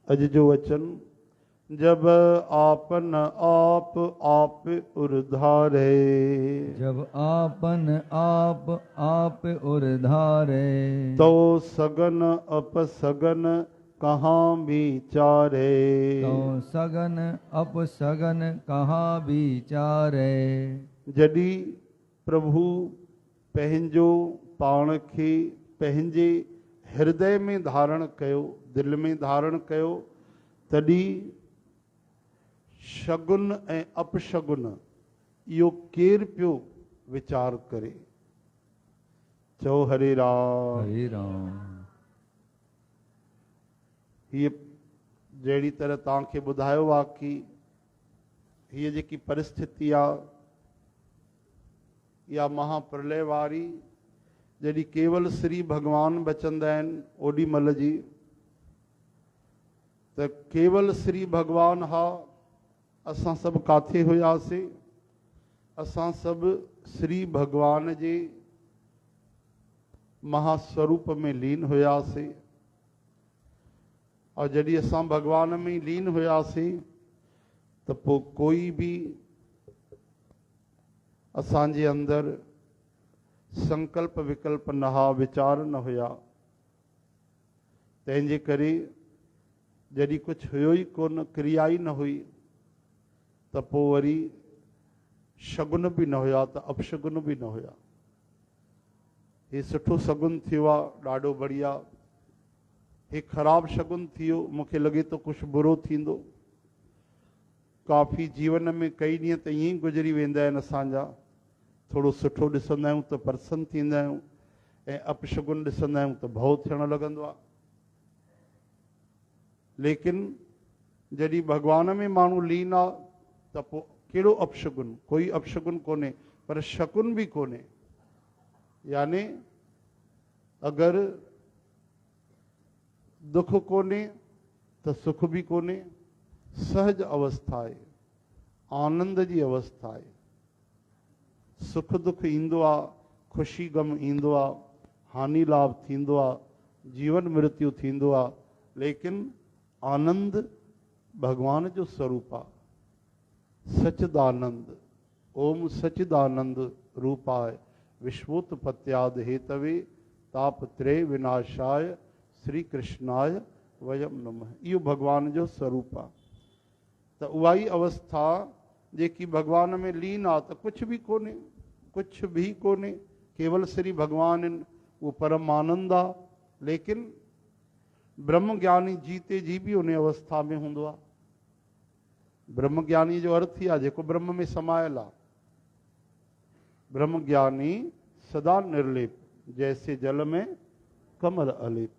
अज जो वचन, जब आपन आप आप उर्धारे, जब आपन आप उर्धारे, तो सगन अपसगन कहाँ विचारे, तो सगन अपसगन कहाँ विचारे। जॾहिं प्रभु पंहिंजो पाण खे पंहिंजे हृदय में धारण कयो, दिल में धारण कयो, तॾहिं शगुन ऐं अपशगुन इहो केरु पियो वीचार करे। चओ हरे राम। हरे राम। हीअ जहिड़ी तरह तव्हांखे ॿुधायो आहे कि हीअ जेकी परिस्थिति आहे इहा महाप्रलय वारी, जॾहिं केवल श्री भॻवान बचंदा आहिनि ओॾी महिल जी, त केवल श्री भॻवान हा, असां सभु काथे हुयासीं? असां सभु श्री भॻवान जे महास्वरूप में लीन हुयासीं। और जॾहिं असां भॻवान में लीन हुयासीं त पोइ कोई बि असांजे अंदरि संकल्प विकल्प न हा, वीचार न हुया। तंहिंजे करे जॾहिं कुझु हुयो ई कोन, क्रिया ई न हुई, त पोइ वरी शगुन बि न हुया त अपशगुन बि न हुया। हे सुठो सगुन थियो आहे, ॾाढो बढ़िया। हे ख़राबु शगुन थियो, मूंखे लॻे थो कुझु बुरो थींदो। काफ़ी जीवन में कई ॾींहं त ईअं ई गुज़री वेंदा आहिनि असांजा, थोरो सुठो ॾिसंदा आहियूं त प्रसन्न थींदा आहियूं, ऐं अपशगुन ॾिसंदा आहियूं त भउ थियणु लॻंदो आहे। लेकिन जॾहिं भॻवान में माण्हू लीन आहे त पोइ कहिड़ो अपशगुन? कोई अपशगुन कोन्हे, पर शकुन बि कोन्हे। यानी अगरि दुख कोन्हे त सुख बि कोन्हे, सहज अवस्था आहे, आनंद जी अवस्था आहे। सुख दुख ईंदो आहे, ख़ुशी गम ईंदो आहे, हानि लाभ थींदो आहे, जीवन मृत्यु थींदो आहे, लेकिन आनंद भगवान जो स्वरूप आहे। सचिदानंद, ओम सचिदानंद रूपाय विश्वोत्पत्त्यादि हेतवे तापत्रय विनाशाय श्री कृष्णाय वयम नमः। इहो भगवान जो स्वरूप आहे। त उहा ई अवस्था जेकी भगवान में लीन आहे त कुझु बि कोन्हे, कुझु बि कोन्हे, केवल श्री भगवान आहिनि, उहो परम आनंद आहे। लेकिन ब्रह्म ज्ञानी जीते जी बि उन अवस्था में हूंदो आहे। ब्रह्म ज्ञानी जो अर्थ ई आहे जेको ब्रह्म में समायल आहे। ब्रह्म ज्ञानी सदा निर्लेप, जैसे जल में कमल अलेप।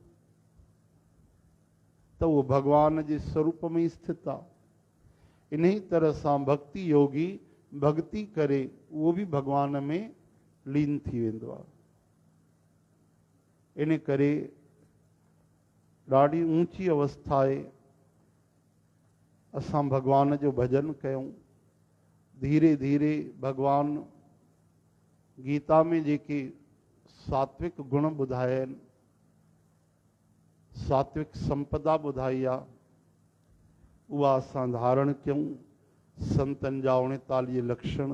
त उहो भगवान जे स्वरूप में स्थित आहे। इन ई तरह सां भक्ति योगी भक्ति करे उहो बि भगवान में लीन थी वेंदो आहे। इन करे ॾाढी ऊंची अवस्था आहे। असां भगवान जो भजन कयूं, धीरे धीरे भगवान गीता में जेके सात्विक गुण ॿुधाया आहिनि, सात्विक संपदा ॿुधाई आहे, उहा असां धारण कयूं। संतनि जा 39 लक्षण।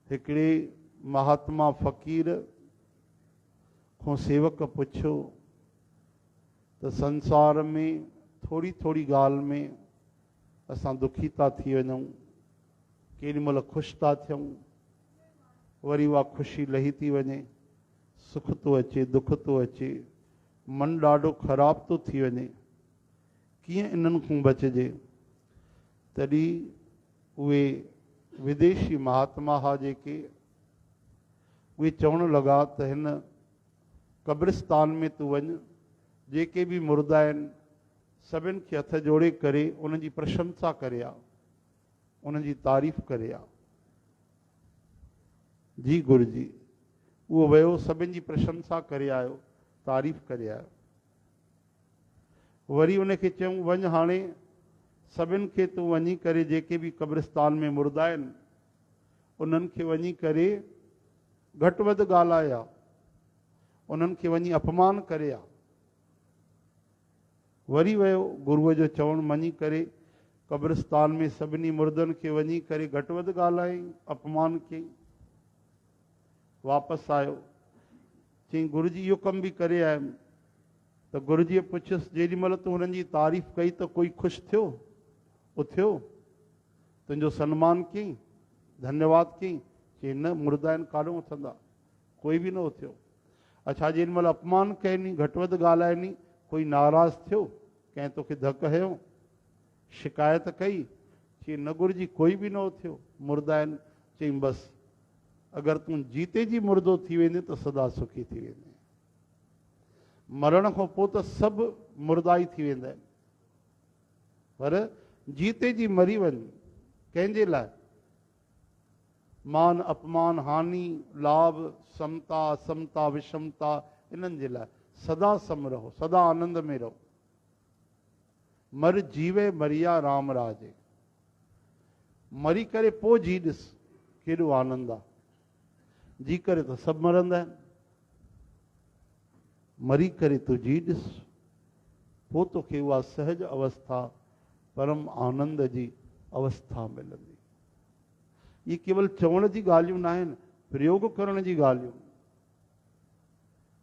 हिकिड़े महात्मा फ़क़ीर खां सेवक पुछियो त संसार में थोरी थोरी ॻाल्हि में असां दुखी था थी वञूं, केॾी महिल ख़ुशि था थियूं, वरी उहा ख़ुशी लही थी वञे, सुख थो अचे, दुख थो अचे, मन ॾाढो ख़राब थो थी वञे, कीअं इन्हनि खां बचिजे? तॾहिं उहे विदेशी महात्मा हा जेके, उहे चवणु लॻा त हिन कब्रिस्तान में तूं वञ, जेके बि मुर्दा आहिनि सभिनि खे हथ जोड़े करे उन्हनि जी प्रशंसा करे आ, उन्हनि जी तारीफ़ करे आ। जी गुरु जी। उहो वियो, सभिनि जी प्रशंसा करे आयो, तारीफ़ करे आयो। वरी उनखे चयूं वञ हाणे सभिनि खे तूं वञी करे जेके बि कब्रिस्तान में मुर्दा आहिनि उन्हनि खे वञी करे घटि वधि ॻाल्हाया, उन्हनि खे वञी अपमान करे आ। वरी वियो गुरुअ जो चवण मञी करे कब्रिस्तान में सभिनी मुर्दनि खे वञी करे घटि वधि ॻाल्हायईं, अपमान कयईं। वापसि आयो, चईं गुरु जी इहो कमु बि करे आयुमि। त गुरुजीअ पुछियुसि जेॾी महिल तूं हुननि जी तारीफ़ कई त कोई ख़ुशि थियो, उथियो, तुंहिंजो सन्मान कयईं, धन्यवाद कयईं? चई न, मुर्दा आहिनि, काॾों उथंदा, कोई बि न उथियो। अच्छा, जेॾी महिल अपमान कयनि, घटि वधि ॻाल्हाइनि, कोई नाराज़ थियो, कंहिं तोखे धकु हयो, शिकायत कई? चई न गुरुजी, कोई बि न उथियो, मुर्दा आहिनि। चईं बसि, अगरि तूं जीते जी मुर्दो थी वेंदे त सदा सुखी थी वेंदे। मरण खां पोइ त सभु मुर्दा ई थी वेंदा आहिनि, पर जीते जी मरी वञ, कंहिंजे लाइ? मान अपमान हानि लाभ समता असमता विषमता, इन्हनि जे लाइ सदा सम रहो, सदा आनंद में रहो। मर जीवे मरिया राम राजे। मरी करे पोइ जी ॾिस केॾो आनंद आहे। जी करे त सभु मरंदा आहिनि, मरी करे तूं जी ॾिस, पोइ तोखे उहा सहज अवस्था परम आनंद जी अवस्था मिलंदी। ये केवल चवण जी ॻाल्हियूं न आहिनि, प्रयोग करण जी ॻाल्हियूं।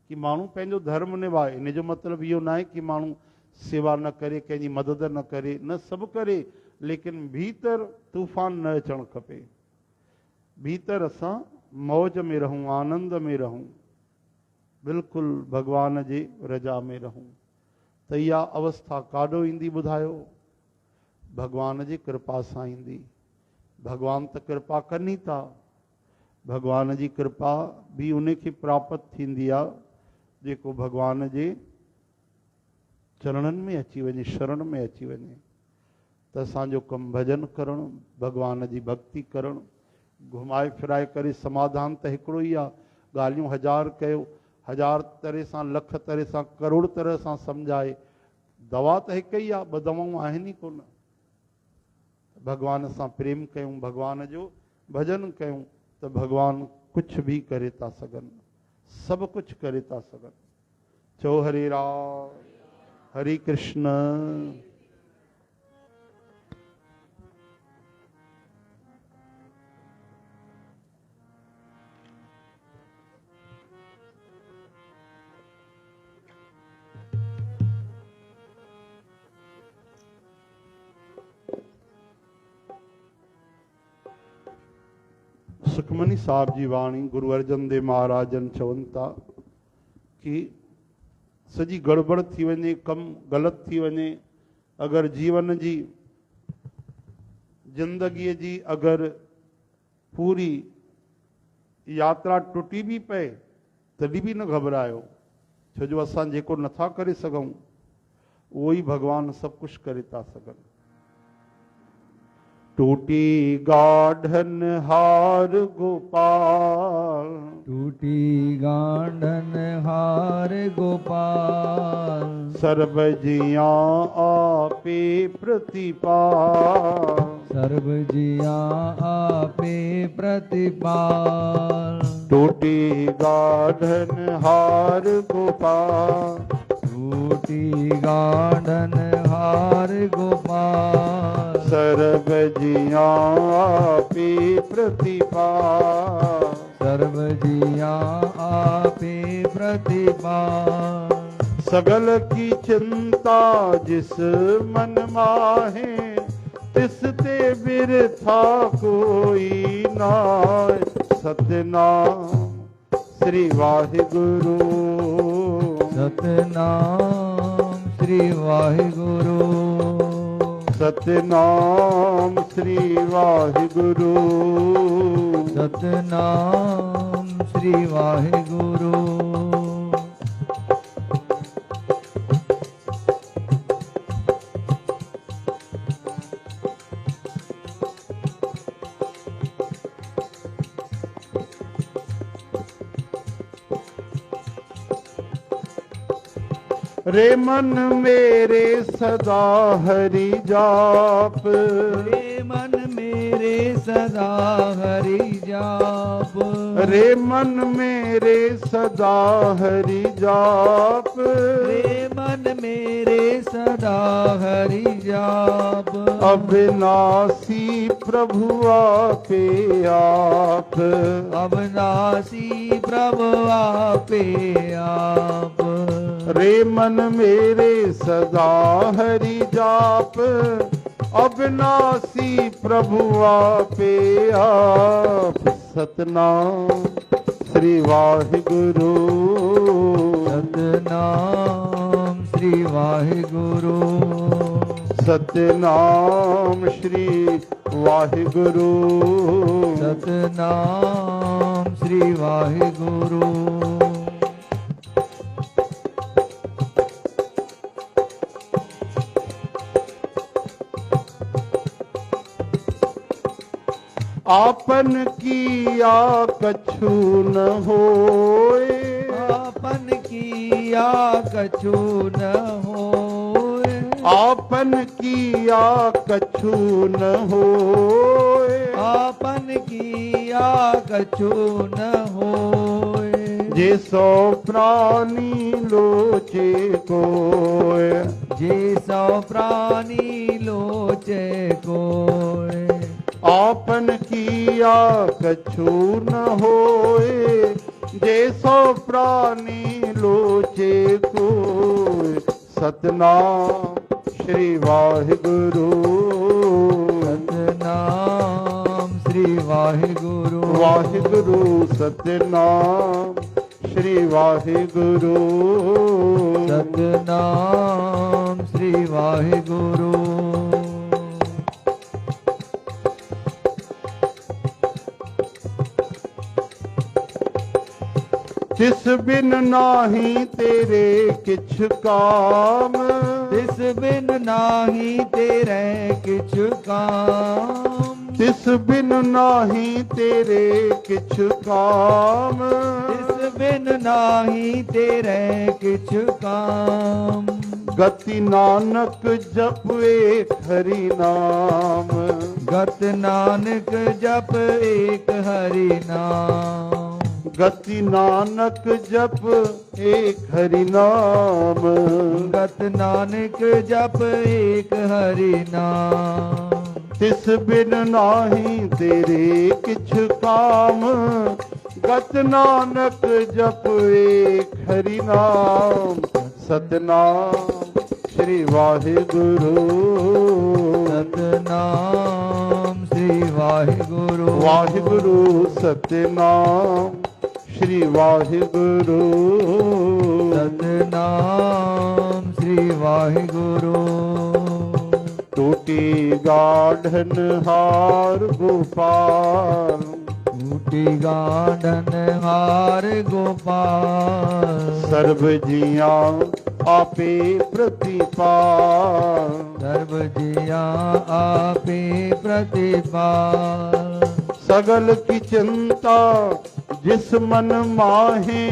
कि माण्हू पंहिंजो धर्म निभाए, इन जो मतिलबु इहो न आहे कि माण्हू सेवा न करे, कंहिंजी मदद न करे, न सभु करे, लेकिन भीतर तूफ़ान न अचणु खपे। भीतर असां मौज में रहूं, आनंद में रहूं, बिल्कुलु भगवान जे रजा में रहूं। त इहा अवस्था काॾों ईंदी ॿुधायो? भगवान जी कृपा सां ईंदी। भगवान त कृपा कनि था, भगवान जी कृपा बि उन खे प्राप्त थींदी आहे जेको भगवान जे चरणनि में अची वञे, शरण में अची वञे। त असांजो कमु भॼन करणु, भगवान जी भक्ति करणु। घुमाए फिराए करे समाधान त हिकिड़ो ई आहे। ॻाल्हियूं हज़ार कयो, हज़ार तरह सां, लख तरह सां, करोड़ तरह सां सम्झाए, दवा त हिकु ई आहे, ॿ दवाऊं आहिनि ई कोन। भगवान सां प्रेम कयूं, भगवान जो भॼन कयूं, त भगवान कुझु बि करे था सघनि, सभु कुझु करे था सघनि। चओ हरे राम, हरे कृष्ण। सुखमनी साहब जी वाणी गुरु अर्जन देव महाराजन चवनि था कि सॼी गड़बड़ थी वञे, कमु ग़लति थी वञे, अगरि जीवन जी ज़िंदगीअ जी अगरि पूरी यात्रा टुटी बि पए तॾहिं बि न घबरायो, छो जो असां जेको नथा करे सघूं उहो ई भगवान सभु कुझु करे था सघनि। टूटी गाढ़न हार गोपाल, टूटी गाढ़न हार गोपाल, सर्व जिया आपे प्रतिपाल, सर्व जिया आपे प्रतिपाल। टूटी गाढ़न हार गोपाल, टूटी गाढ़न हार गोपाल, सर्व जिया आपे प्रतिपाल, सर्व जिया आपे प्रतिपाल। सगल की चिंता जिस मन माहे, तिस ते बिरथा कोई नाय। सतनाम श्री वाहिगुरु, सतनाम श्री वाहिगुरु, सतनाम श्री वाहिगुरु, सतनाम श्री वाहिगुरु। रे मन मेरे सदा हरि जाप, रे मन मेरे सदा हरि जाप, रे मन मेरे सदा हरि जाप, रे मन मेरे सदा हरि जाप। अविनाशी प्रभु आपे आप, अविनाशी प्रभु आपे आप। रे मन मेरे सदा हरि जाप, अविनाशी प्रभु आपे आप। सतनाम श्री वाहिगुरु, सतनाम श्री वाहिगुरु, सतनाम श्री वाहिगुरु, सतनाम श्री वाहिगुरु। आपन किया कछु न होए, आपन किया कछु न होए, आपन किया कछु न होए, आपन किया कछु न होए। जे सौ प्राणी लोचे कोय, जे सौ प्राणी लोचे कोय। आपन किया कछु न होए, जे सौ प्राणी लोचे कोय। सतनाम श्री वाहिगुरु, सतनाम श्री वाहिगुरु, वाहिगुरु सतनाम श्री वाहिगुरु, सतनाम श्री वाहिगुरु। तिस बिन नाही तेरे किछ काम, तिस बिन नाही तेरे किछ काम। तिस बिन नाही तेरे किछ काम, तिस बिन नाही तेरे किछ काम। गति नानक जप एक हरि नाम, गत नानक जप एक हरि नाम। गति नानक जप एक हरि नाम, गत नानक जप एक हरि नाम। तिस बिन नाही तेरे किछ काम, गत नानक जप एक हरि नाम। सतनाम श्री वाहिगुरु, सतनाम श्री वाहिगुरु, वाहिगुरु सतनाम श्री वाहिगुरु, सतनाम श्री वाहिगुरु। टूटी गाढ़न हार गोपाल, टूटी गाढ़न हार गोपाल। सर्व जिया आपे प्रतिपाल, सर्व जिया आपे प्रतिपाल। सगल की चिंता जिस मन माहे,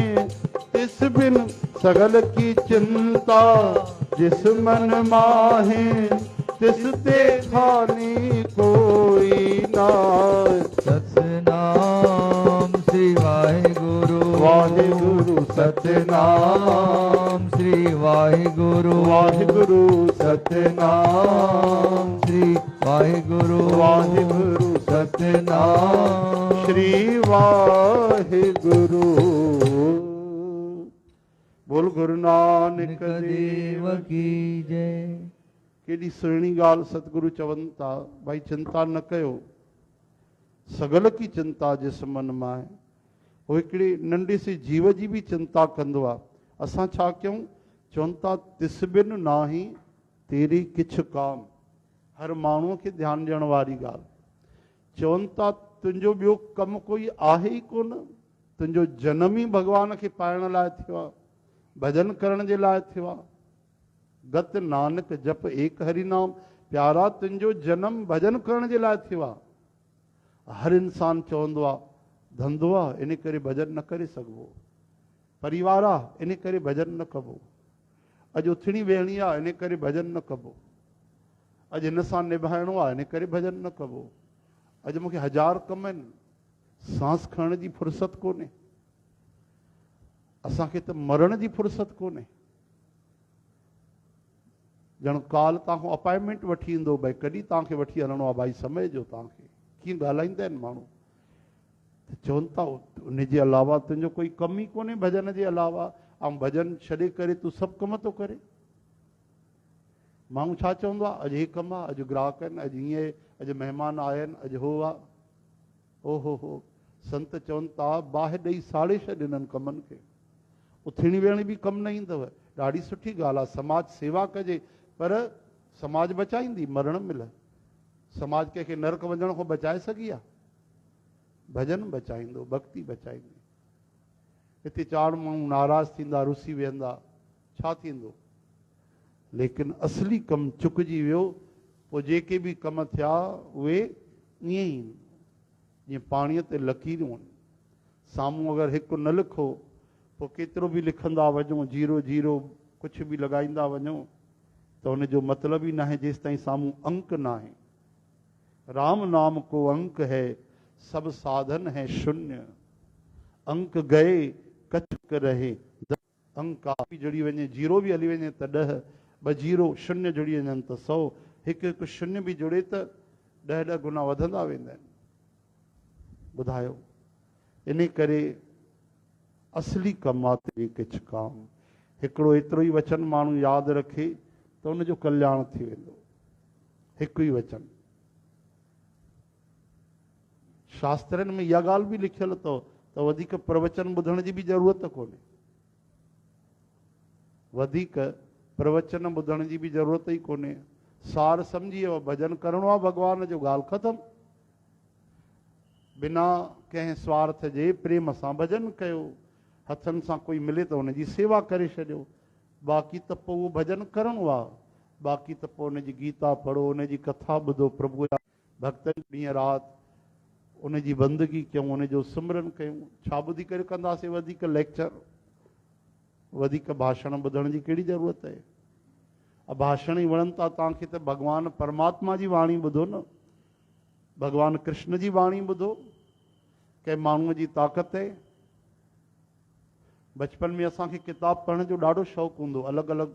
तिस बिन सगल की चिंता जिस मन माहे, तिस ते खानी कोई नाय। सतनाम श्री वाहिगुरु, वाहिगुरु सतनाम श्री वाहिगुरु, वाहिगुरु सतनाम श्री वाहिगुरु, वाहिगुरु सतनाम श्री वाहिगुरु। बोल गुरु नानक देव की जय। केॾी सुहिणी ॻाल्हि सतगुरु चवनि था, भाई चिंता न कयो, सगल की चिंता जिस मन में आहे। उहो हिकिड़ी नंढी सी जीव जी बि चिंता कंदो आहे। असां छा कयूं? चवनि था तिस बिन नाही तेरी किछ काम। हर माण्हूअ खे ध्यानु ॾियण वारी ॻाल्हि। चवनि था तुंहिंजो ॿियो कमु कोई आहे ई कोन, तुंहिंजो जनम ई भॻवान खे पाइण लाइ थियो आहे, भॼन करण जे लाइ थियो आहे। गत नानक जप एक हरि नाम। प्यारा तुंहिंजो जनम भॼन करण जे लाइ थियो आहे। हर इंसान चवंदो आहे धंधो आहे इन करे भॼन न करे सघिबो, परिवार आहे इन करे भॼन न कबो, अॼु उथणी वेहणी आहे इन करे भॼन न कबो, अॼु हिन सां निभाइणो आहे इन करे भॼन न कबो, अॼु मूंखे 1000 कम आहिनि, सांस खणण जी फुर्सत कोन्हे, असांखे त मरण जी फुर्सत कोन्हे। ॼण काल तव्हांखां अपॉइंटमेंट वठी ईंदो भई कॾहिं तव्हांखे वठी हलणो आहे भाई समय जो तव्हांखे कीअं ॻाल्हाईंदा आहिनि माण्हू त चवनि था उनजे अलावा तुंहिंजो कोई कम ई कोन्हे भॼन जे अलावा ऐं भॼन छॾे करे तूं सभु कम थो करे माण्हू छा चवंदो आहे अॼु हे कमु आहे अॼु ग्राहक आहिनि अॼु हीअं अॼु महिमान आया आहिनि अॼु हो आहे ओहो संत चवनि था बाहि ॾेई साड़े छॾ इन्हनि कमनि खे उथणी वेहणी बि कमु न ईंदव ॾाढी सुठी ॻाल्हि आहे समाज सेवा कजे पर समाज बचाईंदी मरण महिल समाज कंहिंखे नरक वञण खां बचाए सघी आहे भॼन बचाईंदो भक्ति बचाईंदी हिते चार माण्हू नाराज़ थींदा रुसी वेहंदा छा थींदो लेकिन असली कमु चुकिजी वियो पोइ जेके बि कम थिया उहे ईअं ई जीअं पाणीअ ते लकीरूं आहिनि साम्हूं अगरि हिकु न लिखो पोइ केतिरो बि लिखंदा वञो जीरो जीरो कुझु बि लॻाईंदा वञो त उनजो मतिलबु ई न आहे जेसि ताईं साम्हूं अंक न आहे राम नाम को अंक है सब साधन है शून्य अंक गए कचक रहे अंक बि जुड़ी वञे जीरो बि हली वञे त 10 ॿ जीरो शून्य जुड़ी वञनि त 100 हिकु हिकु शून्य बि जुड़े त 10 गुना वधंदा वेंदा आहिनि ॿुधायो इन करे असली कमु आहे तेरे किछ काम हिकिड़ो एतिरो ई वचन माण्हू यादि रखे त उनजो कल्याण थी वेंदो हिकु ई वचन शास्त्रनि में इहा ॻाल्हि बि लिखियल अथव त वधीक प्रवचन ॿुधण जी बि ज़रूरत कोन्हे वधीक प्रवचन ॿुधण जी बि ज़रूरत ई कोन्हे सार सम्झी वियो भॼन करिणो आहे भॻवान जो ॻाल्हि ख़तमु बिना कंहिं स्वार्थ जे प्रेम सां भॼन कयो हथनि सां कोई मिले त हुनजी सेवा करे छॾियो बाक़ी त पोइ उहो भॼन करिणो आहे बाक़ी त पोइ हुनजी गीता पढ़ो हुनजी कथा ॿुधो प्रभु जा भक्तनि ॾींहं राति उनजी बंदगी कयूं उनजो सिमरन कयूं छा ॿुधी करे कंदासीं वधीक लेक्चर वधीक भाषण ॿुधण जी कहिड़ी ज़रूरत आहे भाषण ई वणनि था तव्हांखे त भॻवानु परमात्मा जी वाणी ॿुधो न भॻवानु कृष्ण जी वाणी ॿुधो कंहिं माण्हूअ जी ताक़त आहे बचपन में असांखे किताब पढ़ण जो ॾाढो शौक़ु हूंदो अलॻि अलॻि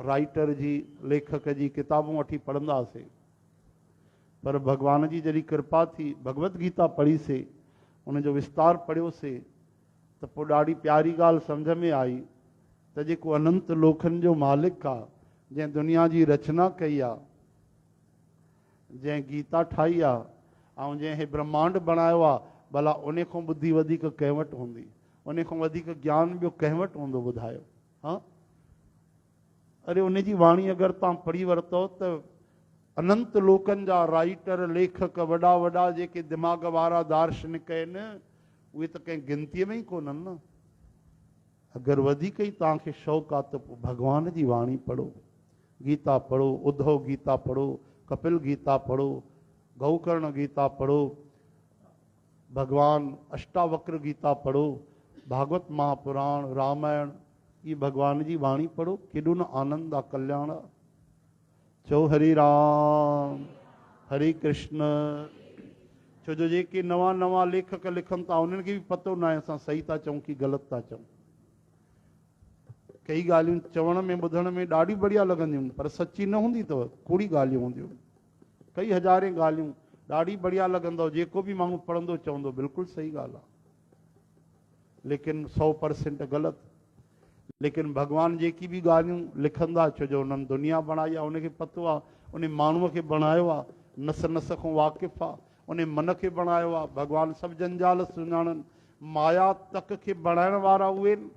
राइटर जी लेखक जी किताबूं वठी पढ़ंदा हुआसीं पर भॻवान जी जॾहिं कृपा थी भगवत गीता पढ़ीसीं उनजो विस्तार पढ़ियोसीं त पोइ ॾाढी प्यारी ॻाल्हि सम्झ में आई त जेको अनंत लोकनि जो मालिक आहे जंहिं दुनिया जी रचना कई आहे जंहिं गीता ठाही आहे ऐं जंहिं ब्रह्मांड बणायो आहे भला उन खां ॿुधी वधीक कंहिं वटि हूंदी उन खां वधीक ज्ञान ॿियो कंहिं वटि हूंदो ॿुधायो हा अरे उनजी वाणी अगरि तव्हां पढ़ी वरितो त अनंत लोकनि जा राइटर लेखक वॾा वॾा जेके दिमाग़ वारा दार्शनिक आहिनि उहे त कंहिं गिनतीअ में ई कोन्हनि न अगरि वधीक ई तव्हांखे शौक़ु आहे त पोइ भॻवान जी वाणी पढ़ो गीता पढ़ो उद्धव गीता पढ़ो कपिल गीता पढ़ो गौकर्ण गीता पढ़ो भगवान अष्टावक्र गीता पढ़ो भागवत महापुराण रामायण ये भगवान जी वाणी पढ़ो केॾो न आनंद आहे कल्याण आहे चओ हरे राम हरे कृष्ण छो जो जेके नवां नवां लेखक लिखनि था उन्हनि खे बि पतो न आहे असां सही था चऊं कि ग़लति था चऊं कई ॻाल्हियूं चवण में ॿुधण में ॾाढी बढ़िया लॻंदियूं पर सची न हूंदी अथव कूड़ी ॻाल्हियूं हूंदियूं कई हज़ारे ॻाल्हियूं ॾाढी बढ़िया लॻंदव जेको बि माण्हू पढ़ंदो चवंदो बिल्कुलु सही ॻाल्हि आहे लेकिन 100% ग़लति लेकिन भॻवान जेकी बि ॻाल्हियूं लिखंदा छो जो उन्हनि दुनिया बणाई आहे उनखे पतो आहे उन माण्हूअ खे बणायो आहे नस नस खां वाक़िफ़ु आहे उन मन खे बणायो आहे भॻवानु सभु जंजाल सुञाणनि माया तक खे बणाइण वारा उहे आहिनि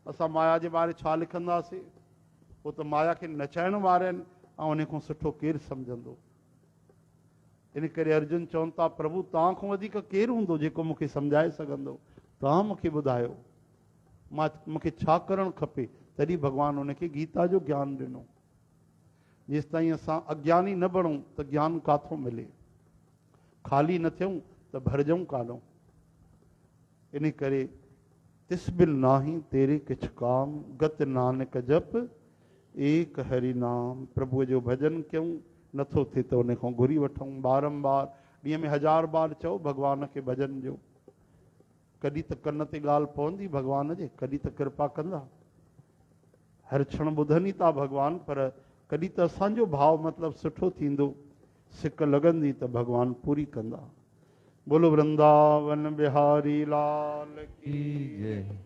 असां माया जे बारे छा लिखंदासीं पोइ त माया खे नचाइण वारा आहिनि ऐं उन खां सुठो केरु सम्झंदो इन करे अर्जुन चवनि था प्रभु तव्हां खां वधीक केरु हूंदो जेको मूंखे सम्झाए सघंदो तव्हां मूंखे ॿुधायो मूंखे छा करणु खपे तॾहिं भॻवानु उनखे गीता जो ज्ञान ॾिनो जेसि ताईं असां अज्ञानी न बणूं त ज्ञान काथों मिले ख़ाली न थियूं त भरजऊं कानूं इन करे तिस बिल नाही तेरे किछ काम गत नानक जप एक हरि नाम प्रभुअ जो भॼन कयूं नथो थिए त उन खां घुरी वठूं बारंबार ॾींहं में 1000 बार चओ भॻवान खे भॼन जो कॾहिं त कन ते ॻाल्हि पवंदी भॻवान जे कॾहिं त कृपा कंदा हर क्षण ॿुधनि ई था भॻवान पर कॾहिं त असांजो भाव मतिलबु सुठो थींदो, सिक लॻंदी त भॻवानु पूरी कंदा। बोलो वृंदावन बिहारी लाल की की जय।